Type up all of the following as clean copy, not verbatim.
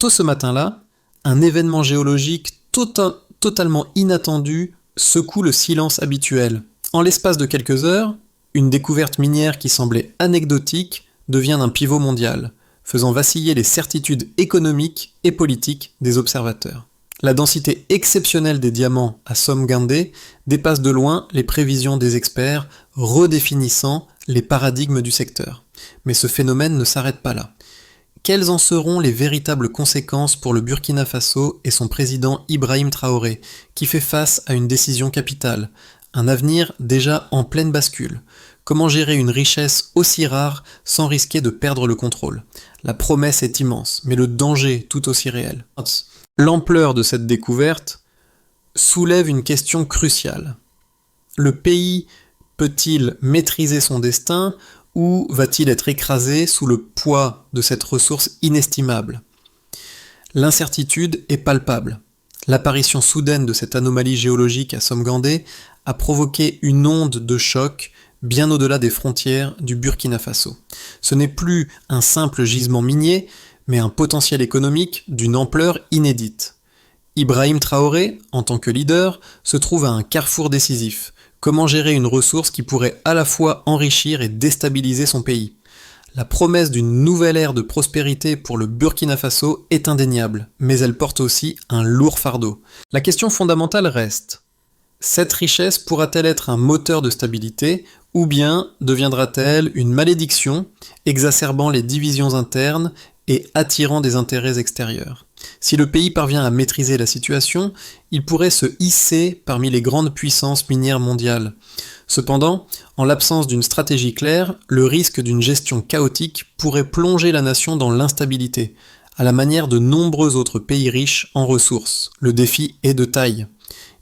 Tôt ce matin-là, un événement géologique totalement inattendu secoue le silence habituel. En l'espace de quelques heures, une découverte minière qui semblait anecdotique devient un pivot mondial, faisant vaciller les certitudes économiques et politiques des observateurs. La densité exceptionnelle des diamants à Somgandé dépasse de loin les prévisions des experts, redéfinissant les paradigmes du secteur. Mais ce phénomène ne s'arrête pas là. Quelles en seront les véritables conséquences pour le Burkina Faso et son président Ibrahim Traoré, qui fait face à une décision capitale, un avenir déjà en pleine bascule? Comment gérer une richesse aussi rare sans risquer de perdre le contrôle? La promesse est immense, mais le danger tout aussi réel. L'ampleur de cette découverte soulève une question cruciale. Le pays peut-il maîtriser son destin ou va-t-il être écrasé sous le poids de cette ressource inestimable? L'incertitude est palpable. L'apparition soudaine de cette anomalie géologique à Somgandé a provoqué une onde de choc bien au-delà des frontières du Burkina Faso. Ce n'est plus un simple gisement minier, mais un potentiel économique d'une ampleur inédite. Ibrahim Traoré, en tant que leader, se trouve à un carrefour décisif. Comment gérer une ressource qui pourrait à la fois enrichir et déstabiliser son pays? La promesse d'une nouvelle ère de prospérité pour le Burkina Faso est indéniable, mais elle porte aussi un lourd fardeau. La question fondamentale reste: cette richesse pourra-t-elle être un moteur de stabilité, ou bien deviendra-t-elle une malédiction, exacerbant les divisions internes et attirant des intérêts extérieurs? Si le pays parvient à maîtriser la situation, il pourrait se hisser parmi les grandes puissances minières mondiales. Cependant, en l'absence d'une stratégie claire, le risque d'une gestion chaotique pourrait plonger la nation dans l'instabilité, à la manière de nombreux autres pays riches en ressources. Le défi est de taille.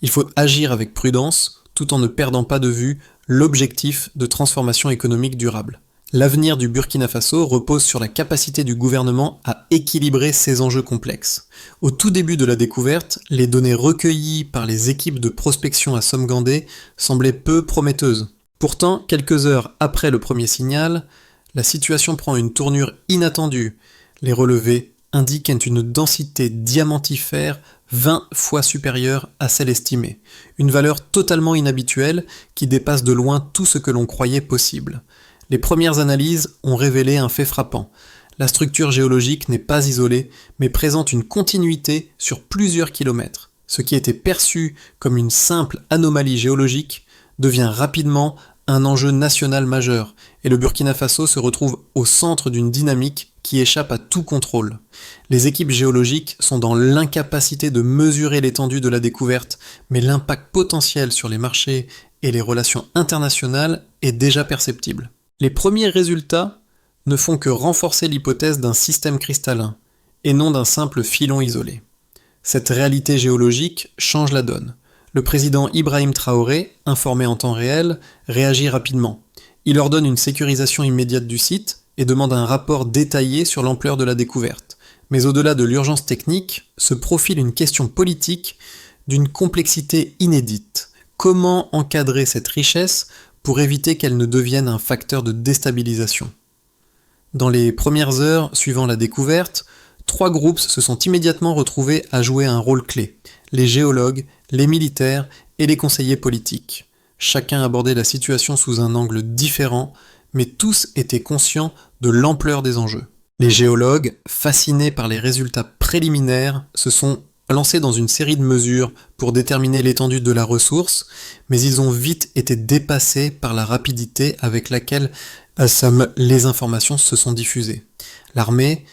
Il faut agir avec prudence, tout en ne perdant pas de vue l'objectif de transformation économique durable. L'avenir du Burkina Faso repose sur la capacité du gouvernement à équilibrer ces enjeux complexes. Au tout début de la découverte, les données recueillies par les équipes de prospection à Somgandé semblaient peu prometteuses. Pourtant, quelques heures après le premier signal, la situation prend une tournure inattendue. Les relevés indiquent une densité diamantifère 20 fois supérieure à celle estimée, une valeur totalement inhabituelle qui dépasse de loin tout ce que l'on croyait possible. Les premières analyses ont révélé un fait frappant. La structure géologique n'est pas isolée, mais présente une continuité sur plusieurs kilomètres. Ce qui était perçu comme une simple anomalie géologique devient rapidement un enjeu national majeur, et le Burkina Faso se retrouve au centre d'une dynamique qui échappe à tout contrôle. Les équipes géologiques sont dans l'incapacité de mesurer l'étendue de la découverte, mais l'impact potentiel sur les marchés et les relations internationales est déjà perceptible. Les premiers résultats ne font que renforcer l'hypothèse d'un système cristallin, et non d'un simple filon isolé. Cette réalité géologique change la donne. Le président Ibrahim Traoré, informé en temps réel, réagit rapidement. Il ordonne une sécurisation immédiate du site et demande un rapport détaillé sur l'ampleur de la découverte. Mais au-delà de l'urgence technique, se profile une question politique d'une complexité inédite. Comment encadrer cette richesse pour éviter qu'elle ne devienne un facteur de déstabilisation? Dans les premières heures suivant la découverte, 3 groupes se sont immédiatement retrouvés à jouer un rôle clé: les géologues, les militaires et les conseillers politiques. Chacun abordait la situation sous un angle différent, mais tous étaient conscients de l'ampleur des enjeux. Les géologues, fascinés par les résultats préliminaires, se sont lancés dans une série de mesures pour déterminer l'étendue de la ressource, mais ils ont vite été dépassés par la rapidité avec laquelle les informations se sont diffusées. L'armée,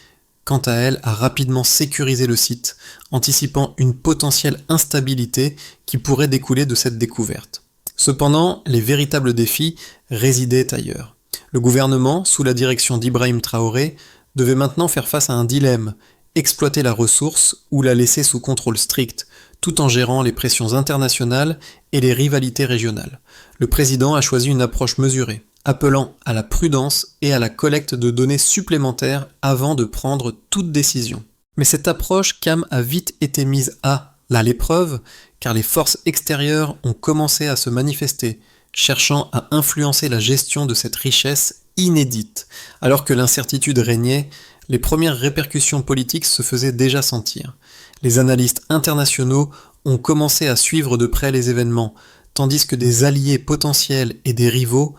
quant à elle, a rapidement sécurisé le site, anticipant une potentielle instabilité qui pourrait découler de cette découverte. Cependant, les véritables défis résidaient ailleurs. Le gouvernement, sous la direction d'Ibrahim Traoré, devait maintenant faire face à un dilemme: exploiter la ressource ou la laisser sous contrôle strict, tout en gérant les pressions internationales et les rivalités régionales. Le président a choisi une approche mesurée, appelant à la prudence et à la collecte de données supplémentaires avant de prendre toute décision. Mais cette approche CAM a vite été mise à l'épreuve, car les forces extérieures ont commencé à se manifester, cherchant à influencer la gestion de cette richesse inédite. Alors que l'incertitude régnait, les premières répercussions politiques se faisaient déjà sentir. Les analystes internationaux ont commencé à suivre de près les événements, tandis que des alliés potentiels et des rivaux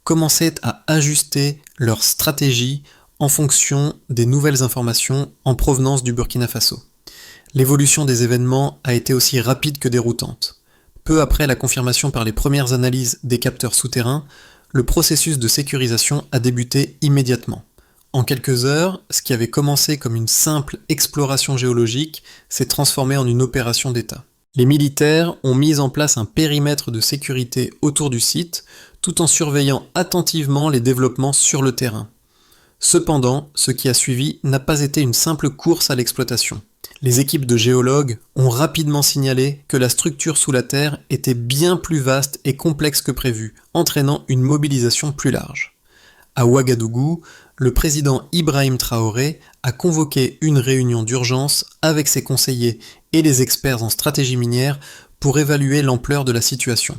commençaient à ajuster leur stratégie en fonction des nouvelles informations en provenance du Burkina Faso. L'évolution des événements a été aussi rapide que déroutante. Peu après la confirmation par les premières analyses des capteurs souterrains, le processus de sécurisation a débuté immédiatement. En quelques heures, ce qui avait commencé comme une simple exploration géologique s'est transformé en une opération d'État. Les militaires ont mis en place un périmètre de sécurité autour du site, tout en surveillant attentivement les développements sur le terrain. Cependant, ce qui a suivi n'a pas été une simple course à l'exploitation. Les équipes de géologues ont rapidement signalé que la structure sous la terre était bien plus vaste et complexe que prévu, entraînant une mobilisation plus large. À Ouagadougou, le président Ibrahim Traoré a convoqué une réunion d'urgence avec ses conseillers et les experts en stratégie minière pour évaluer l'ampleur de la situation.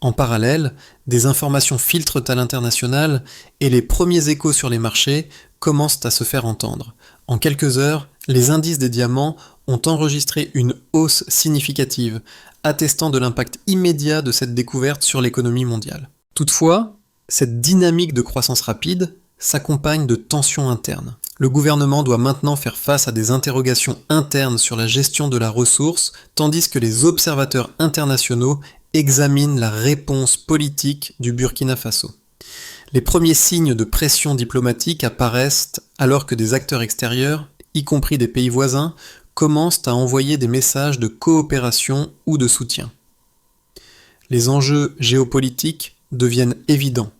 En parallèle, des informations filtrent à l'international et les premiers échos sur les marchés commencent à se faire entendre. En quelques heures, les indices des diamants ont enregistré une hausse significative, attestant de l'impact immédiat de cette découverte sur l'économie mondiale. Toutefois, cette dynamique de croissance rapide s'accompagne de tensions internes. Le gouvernement doit maintenant faire face à des interrogations internes sur la gestion de la ressource, tandis que les observateurs internationaux examinent la réponse politique du Burkina Faso. Les premiers signes de pression diplomatique apparaissent alors que des acteurs extérieurs, y compris des pays voisins, commencent à envoyer des messages de coopération ou de soutien. Les enjeux géopolitiques deviennent évidents.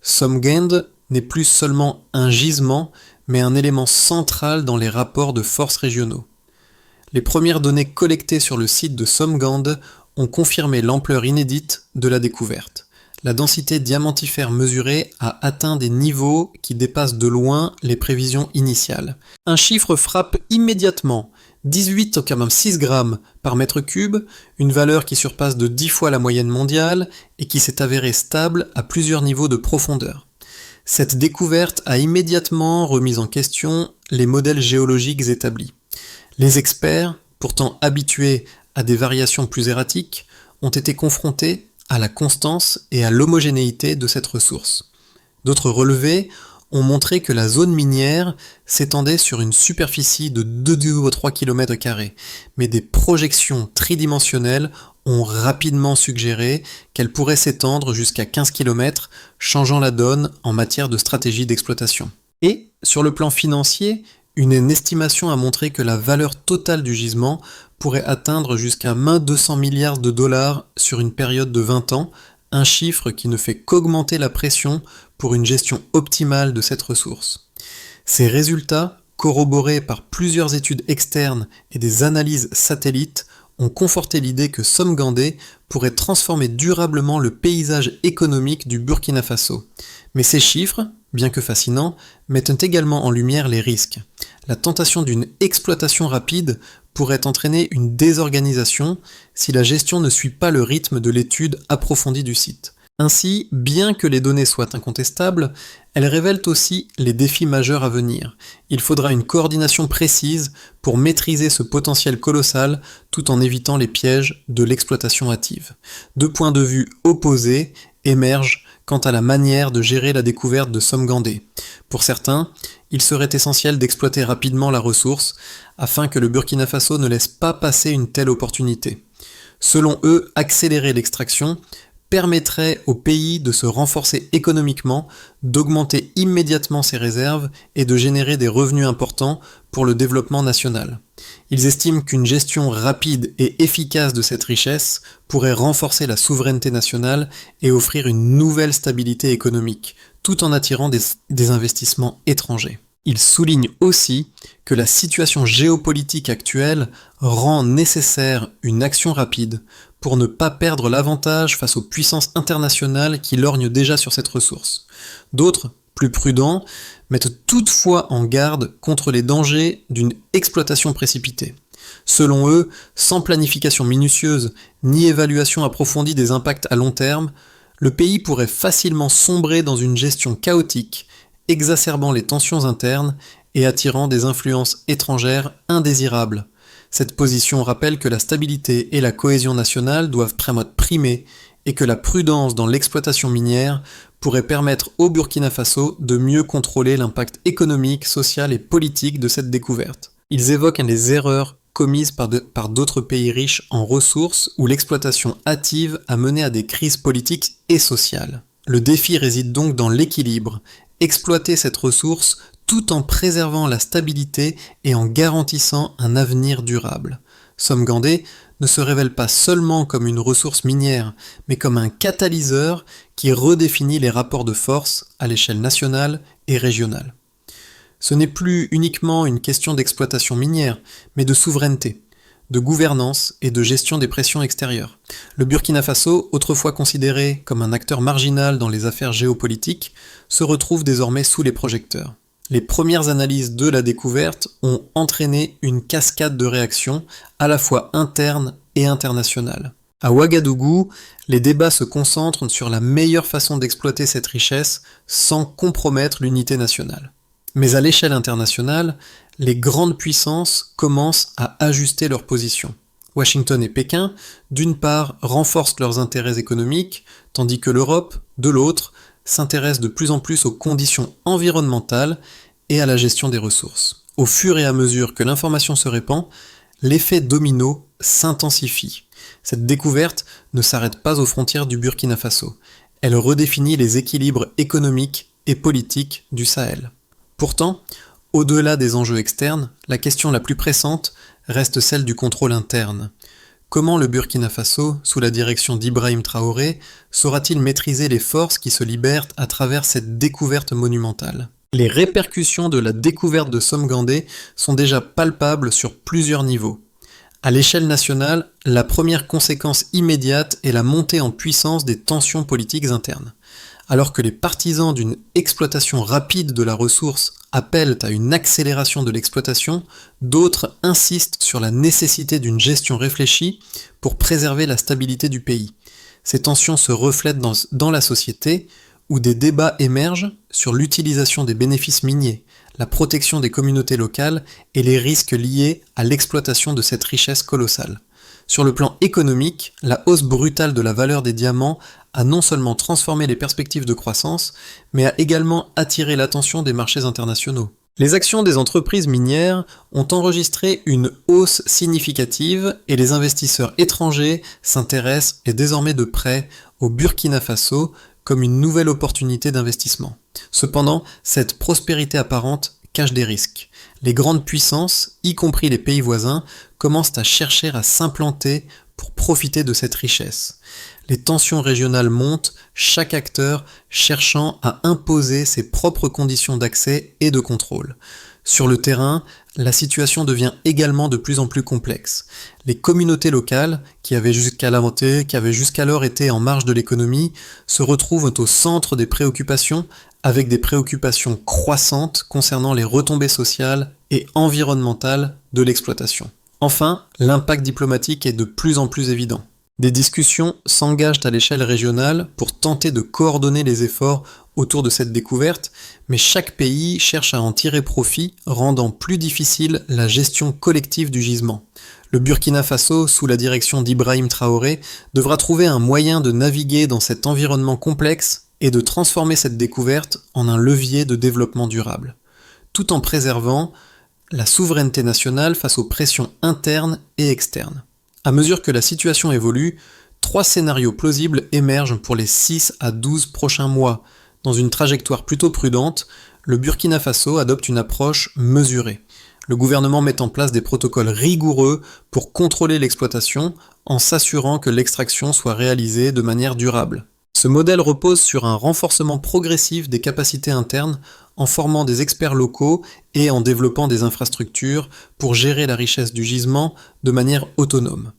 Somgand n'est plus seulement un gisement, mais un élément central dans les rapports de forces régionaux. Les premières données collectées sur le site de Somgand ont confirmé l'ampleur inédite de la découverte. La densité diamantifère mesurée a atteint des niveaux qui dépassent de loin les prévisions initiales. Un chiffre frappe immédiatement, 18,6 grammes par mètre cube, une valeur qui surpasse de 10 fois la moyenne mondiale et qui s'est avérée stable à plusieurs niveaux de profondeur. Cette découverte a immédiatement remis en question les modèles géologiques établis. Les experts, pourtant habitués à des variations plus erratiques, ont été confrontés à la constance et à l'homogénéité de cette ressource. D'autres relevés ont montré que la zone minière s'étendait sur une superficie de 2,3 km², mais des projections tridimensionnelles ont rapidement suggéré qu'elle pourrait s'étendre jusqu'à 15 km, changeant la donne en matière de stratégie d'exploitation. Et, sur le plan financier, une estimation a montré que la valeur totale du gisement pourrait atteindre jusqu'à 200 milliards de dollars sur une période de 20 ans, un chiffre qui ne fait qu'augmenter la pression pour une gestion optimale de cette ressource. Ces résultats, corroborés par plusieurs études externes et des analyses satellites, ont conforté l'idée que Somgandé pourrait transformer durablement le paysage économique du Burkina Faso. Mais ces chiffres, bien que fascinants, mettent également en lumière les risques. La tentation d'une exploitation rapide pourrait entraîner une désorganisation si la gestion ne suit pas le rythme de l'étude approfondie du site. Ainsi, bien que les données soient incontestables, elles révèlent aussi les défis majeurs à venir. Il faudra une coordination précise pour maîtriser ce potentiel colossal tout en évitant les pièges de l'exploitation hâtive. Deux points de vue opposés émergent quant à la manière de gérer la découverte de Somgandé. Pour certains, il serait essentiel d'exploiter rapidement la ressource afin que le Burkina Faso ne laisse pas passer une telle opportunité. Selon eux, accélérer l'extraction permettrait au pays de se renforcer économiquement, d'augmenter immédiatement ses réserves et de générer des revenus importants pour le développement national. Ils estiment qu'une gestion rapide et efficace de cette richesse pourrait renforcer la souveraineté nationale et offrir une nouvelle stabilité économique, tout en attirant des investissements étrangers. Ils soulignent aussi que la situation géopolitique actuelle rend nécessaire une action rapide pour ne pas perdre l'avantage face aux puissances internationales qui lorgnent déjà sur cette ressource. D'autres, plus prudents, mettent toutefois en garde contre les dangers d'une exploitation précipitée. Selon eux, sans planification minutieuse ni évaluation approfondie des impacts à long terme, le pays pourrait facilement sombrer dans une gestion chaotique, exacerbant les tensions internes et attirant des influences étrangères indésirables. Cette position rappelle que la stabilité et la cohésion nationale doivent primer et que la prudence dans l'exploitation minière pourrait permettre au Burkina Faso de mieux contrôler l'impact économique, social et politique de cette découverte. Ils évoquent les erreurs commises par d'autres pays riches en ressources où l'exploitation hâtive a mené à des crises politiques et sociales. Le défi réside donc dans l'équilibre, exploiter cette ressource tout en préservant la stabilité et en garantissant un avenir durable. Somgandé ne se révèle pas seulement comme une ressource minière, mais comme un catalyseur qui redéfinit les rapports de force à l'échelle nationale et régionale. Ce n'est plus uniquement une question d'exploitation minière, mais de souveraineté, de gouvernance et de gestion des pressions extérieures. Le Burkina Faso, autrefois considéré comme un acteur marginal dans les affaires géopolitiques, se retrouve désormais sous les projecteurs. Les premières analyses de la découverte ont entraîné une cascade de réactions, à la fois internes et internationales. À Ouagadougou, les débats se concentrent sur la meilleure façon d'exploiter cette richesse sans compromettre l'unité nationale. Mais à l'échelle internationale, les grandes puissances commencent à ajuster leur position. Washington et Pékin, d'une part, renforcent leurs intérêts économiques, tandis que l'Europe, de l'autre, s'intéresse de plus en plus aux conditions environnementales et à la gestion des ressources. Au fur et à mesure que l'information se répand, l'effet domino s'intensifie. Cette découverte ne s'arrête pas aux frontières du Burkina Faso. Elle redéfinit les équilibres économiques et politiques du Sahel. Pourtant, au-delà des enjeux externes, la question la plus pressante reste celle du contrôle interne. Comment le Burkina Faso, sous la direction d'Ibrahim Traoré, saura-t-il maîtriser les forces qui se libèrent à travers cette découverte monumentale ? Les répercussions de la découverte de Somgandé sont déjà palpables sur plusieurs niveaux. À l'échelle nationale, la première conséquence immédiate est la montée en puissance des tensions politiques internes. Alors que les partisans d'une exploitation rapide de la ressource appellent à une accélération de l'exploitation, d'autres insistent sur la nécessité d'une gestion réfléchie pour préserver la stabilité du pays. Ces tensions se reflètent dans la société, où des débats émergent sur l'utilisation des bénéfices miniers, la protection des communautés locales et les risques liés à l'exploitation de cette richesse colossale. Sur le plan économique, la hausse brutale de la valeur des diamants a non seulement transformé les perspectives de croissance, mais a également attiré l'attention des marchés internationaux. Les actions des entreprises minières ont enregistré une hausse significative et les investisseurs étrangers s'intéressent et désormais de près au Burkina Faso comme une nouvelle opportunité d'investissement. Cependant, cette prospérité apparente cache des risques. Les grandes puissances, y compris les pays voisins, commencent à chercher à s'implanter pour profiter de cette richesse. Les tensions régionales montent, chaque acteur cherchant à imposer ses propres conditions d'accès et de contrôle. Sur le terrain, la situation devient également de plus en plus complexe. Les communautés locales, qui avaient jusqu'alors été en marge de l'économie, se retrouvent au centre des préoccupations, avec des préoccupations croissantes concernant les retombées sociales et environnementales de l'exploitation. Enfin, l'impact diplomatique est de plus en plus évident. Des discussions s'engagent à l'échelle régionale pour tenter de coordonner les efforts autour de cette découverte, mais chaque pays cherche à en tirer profit, rendant plus difficile la gestion collective du gisement. Le Burkina Faso, sous la direction d'Ibrahim Traoré, devra trouver un moyen de naviguer dans cet environnement complexe et de transformer cette découverte en un levier de développement durable, tout en préservant la souveraineté nationale face aux pressions internes et externes. À mesure que la situation évolue, 3 scénarios plausibles émergent pour les 6 à 12 prochains mois. Dans une trajectoire plutôt prudente, le Burkina Faso adopte une approche mesurée. Le gouvernement met en place des protocoles rigoureux pour contrôler l'exploitation en s'assurant que l'extraction soit réalisée de manière durable. Ce modèle repose sur un renforcement progressif des capacités internes en formant des experts locaux et en développant des infrastructures pour gérer la richesse du gisement de manière autonome.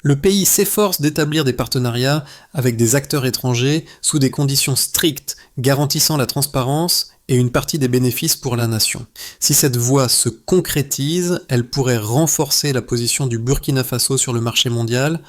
Le pays s'efforce d'établir des partenariats avec des acteurs étrangers sous des conditions strictes, garantissant la transparence et une partie des bénéfices pour la nation. Si cette voie se concrétise, elle pourrait renforcer la position du Burkina Faso sur le marché mondial,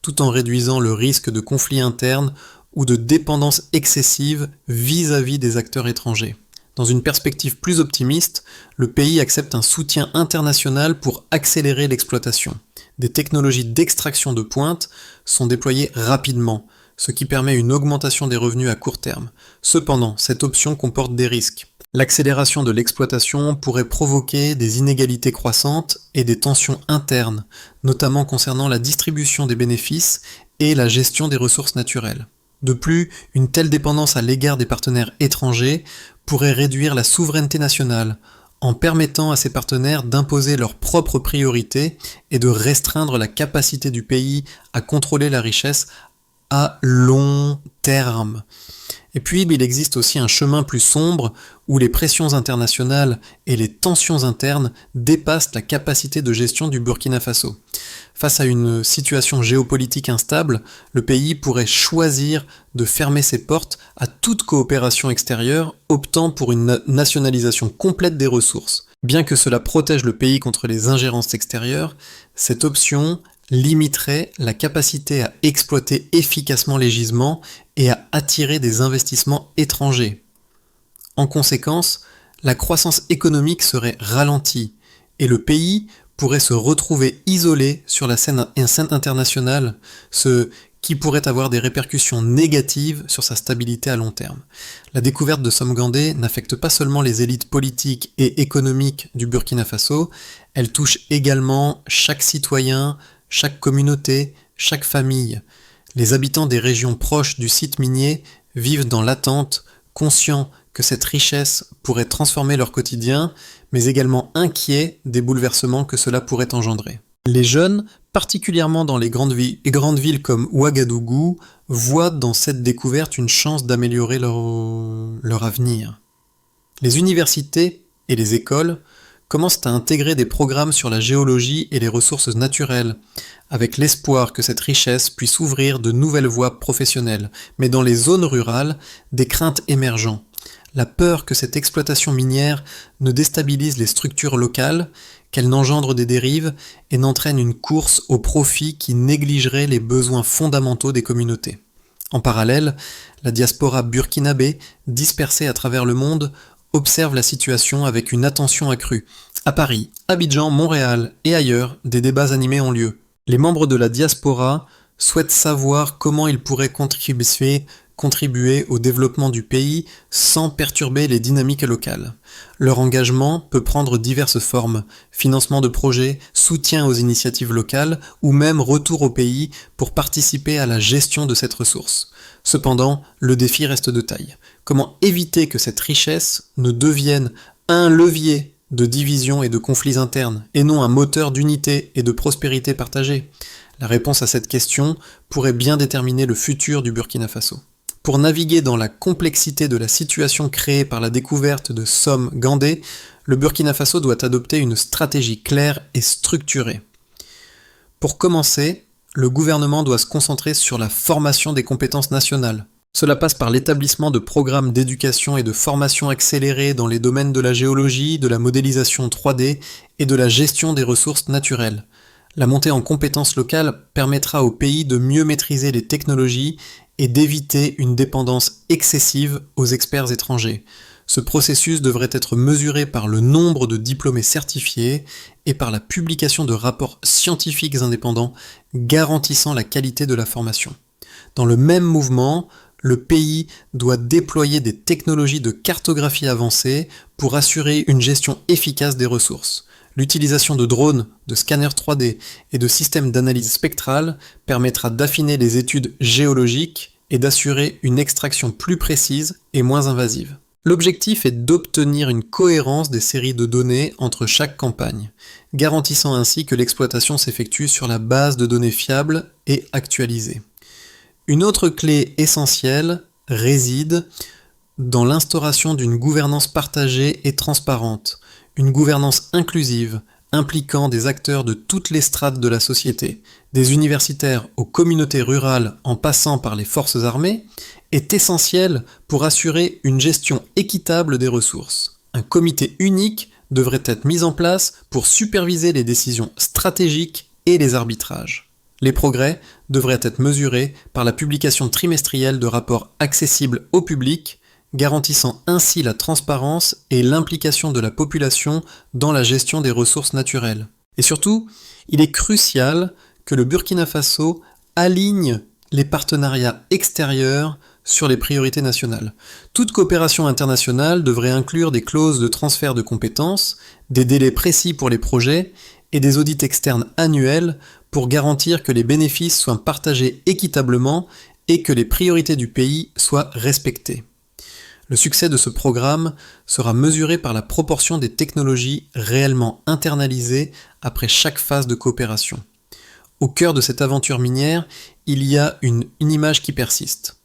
tout en réduisant le risque de conflits internes ou de dépendance excessive vis-à-vis des acteurs étrangers. Dans une perspective plus optimiste, le pays accepte un soutien international pour accélérer l'exploitation. Des technologies d'extraction de pointe sont déployées rapidement, ce qui permet une augmentation des revenus à court terme. Cependant, cette option comporte des risques. L'accélération de l'exploitation pourrait provoquer des inégalités croissantes et des tensions internes, notamment concernant la distribution des bénéfices et la gestion des ressources naturelles. De plus, une telle dépendance à l'égard des partenaires étrangers pourrait réduire la souveraineté nationale, en permettant à ces partenaires d'imposer leurs propres priorités et de restreindre la capacité du pays à contrôler la richesse à long terme. Et puis, il existe aussi un chemin plus sombre où les pressions internationales et les tensions internes dépassent la capacité de gestion du Burkina Faso. Face à une situation géopolitique instable, le pays pourrait choisir de fermer ses portes à toute coopération extérieure, optant pour une nationalisation complète des ressources. Bien que cela protège le pays contre les ingérences extérieures, cette option limiterait la capacité à exploiter efficacement les gisements et à attirer des investissements étrangers. En conséquence, la croissance économique serait ralentie et le pays pourrait se retrouver isolé sur la scène internationale, ce qui pourrait avoir des répercussions négatives sur sa stabilité à long terme. La découverte de Somgandé n'affecte pas seulement les élites politiques et économiques du Burkina Faso, elle touche également chaque citoyen, chaque communauté, chaque famille. Les habitants des régions proches du site minier vivent dans l'attente, conscients que cette richesse pourrait transformer leur quotidien, mais également inquiets des bouleversements que cela pourrait engendrer. Les jeunes, particulièrement dans les grandes villes comme Ouagadougou, voient dans cette découverte une chance d'améliorer leur avenir. Les universités et les écoles commencent à intégrer des programmes sur la géologie et les ressources naturelles, avec l'espoir que cette richesse puisse ouvrir de nouvelles voies professionnelles. Mais dans les zones rurales, des craintes émergent. La peur que cette exploitation minière ne déstabilise les structures locales, qu'elle n'engendre des dérives et n'entraîne une course au profit qui négligerait les besoins fondamentaux des communautés. En parallèle, la diaspora burkinabé, dispersée à travers le monde, observe la situation avec une attention accrue. À Paris, Abidjan, Montréal et ailleurs, des débats animés ont lieu. Les membres de la diaspora souhaitent savoir comment ils pourraient contribuer au développement du pays sans perturber les dynamiques locales. Leur engagement peut prendre diverses formes: financement de projets, soutien aux initiatives locales ou même retour au pays pour participer à la gestion de cette ressource. Cependant, le défi reste de taille. Comment éviter que cette richesse ne devienne un levier de division et de conflits internes, et non un moteur d'unité et de prospérité partagée? La réponse à cette question pourrait bien déterminer le futur du Burkina Faso. Pour naviguer dans la complexité de la situation créée par la découverte de Somgandé, le Burkina Faso doit adopter une stratégie claire et structurée. Pour commencer, le gouvernement doit se concentrer sur la formation des compétences nationales. Cela passe par l'établissement de programmes d'éducation et de formation accélérés dans les domaines de la géologie, de la modélisation 3D et de la gestion des ressources naturelles. La montée en compétences locales permettra au pays de mieux maîtriser les technologies et d'éviter une dépendance excessive aux experts étrangers. Ce processus devrait être mesuré par le nombre de diplômés certifiés et par la publication de rapports scientifiques indépendants garantissant la qualité de la formation. Dans le même mouvement, le pays doit déployer des technologies de cartographie avancées pour assurer une gestion efficace des ressources. L'utilisation de drones, de scanners 3D et de systèmes d'analyse spectrale permettra d'affiner les études géologiques et d'assurer une extraction plus précise et moins invasive. L'objectif est d'obtenir une cohérence des séries de données entre chaque campagne, garantissant ainsi que l'exploitation s'effectue sur la base de données fiables et actualisées. Une autre clé essentielle réside dans l'instauration d'une gouvernance partagée et transparente, une gouvernance inclusive, impliquant des acteurs de toutes les strates de la société, des universitaires aux communautés rurales en passant par les forces armées, est essentielle pour assurer une gestion équitable des ressources. Un comité unique devrait être mis en place pour superviser les décisions stratégiques et les arbitrages. Les progrès devraient être mesurés par la publication trimestrielle de rapports accessibles au public, garantissant ainsi la transparence et l'implication de la population dans la gestion des ressources naturelles. Et surtout, il est crucial que le Burkina Faso aligne les partenariats extérieurs sur les priorités nationales. Toute coopération internationale devrait inclure des clauses de transfert de compétences, des délais précis pour les projets et des audits externes annuels pour garantir que les bénéfices soient partagés équitablement et que les priorités du pays soient respectées. Le succès de ce programme sera mesuré par la proportion des technologies réellement internalisées après chaque phase de coopération. Au cœur de cette aventure minière, il y a une image qui persiste,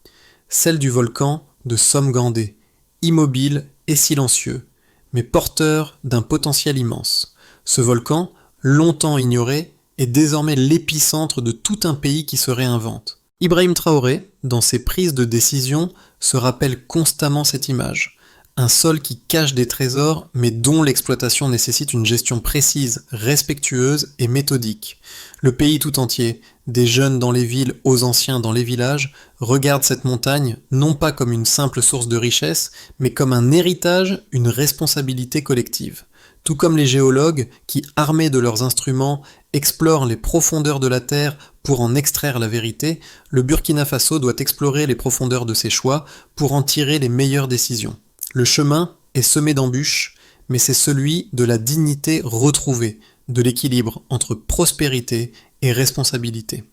celle du volcan de Somgandé, immobile et silencieux, mais porteur d'un potentiel immense. Ce volcan, longtemps ignoré, est désormais l'épicentre de tout un pays qui se réinvente. Ibrahim Traoré, dans ses prises de décision, se rappelle constamment cette image. Un sol qui cache des trésors, mais dont l'exploitation nécessite une gestion précise, respectueuse et méthodique. Le pays tout entier, des jeunes dans les villes aux anciens dans les villages, regarde cette montagne non pas comme une simple source de richesse, mais comme un héritage, une responsabilité collective. Tout comme les géologues qui, armés de leurs instruments, explorent les profondeurs de la Terre pour en extraire la vérité, le Burkina Faso doit explorer les profondeurs de ses choix pour en tirer les meilleures décisions. Le chemin est semé d'embûches, mais c'est celui de la dignité retrouvée, de l'équilibre entre prospérité et responsabilité.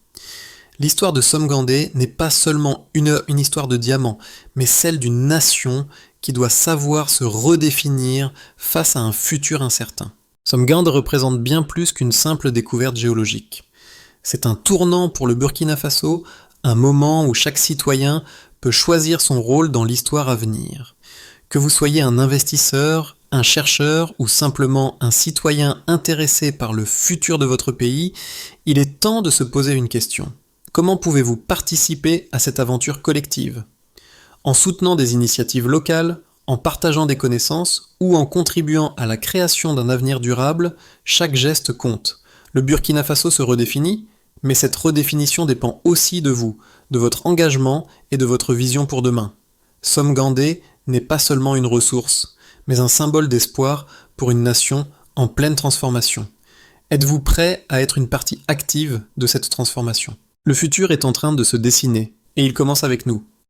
L'histoire de Somgandé n'est pas seulement une histoire de diamants, mais celle d'une nation qui doit savoir se redéfinir face à un futur incertain. Somgandé représente bien plus qu'une simple découverte géologique. C'est un tournant pour le Burkina Faso, un moment où chaque citoyen peut choisir son rôle dans l'histoire à venir. Que vous soyez un investisseur, un chercheur ou simplement un citoyen intéressé par le futur de votre pays, il est temps de se poser une question. Comment pouvez-vous participer à cette aventure collective ? En soutenant des initiatives locales, en partageant des connaissances ou en contribuant à la création d'un avenir durable, chaque geste compte. Le Burkina Faso se redéfinit, mais cette redéfinition dépend aussi de vous, de votre engagement et de votre vision pour demain. Somgandé n'est pas seulement une ressource, mais un symbole d'espoir pour une nation en pleine transformation. Êtes-vous prêt à être une partie active de cette transformation ? Le futur est en train de se dessiner, et il commence avec nous.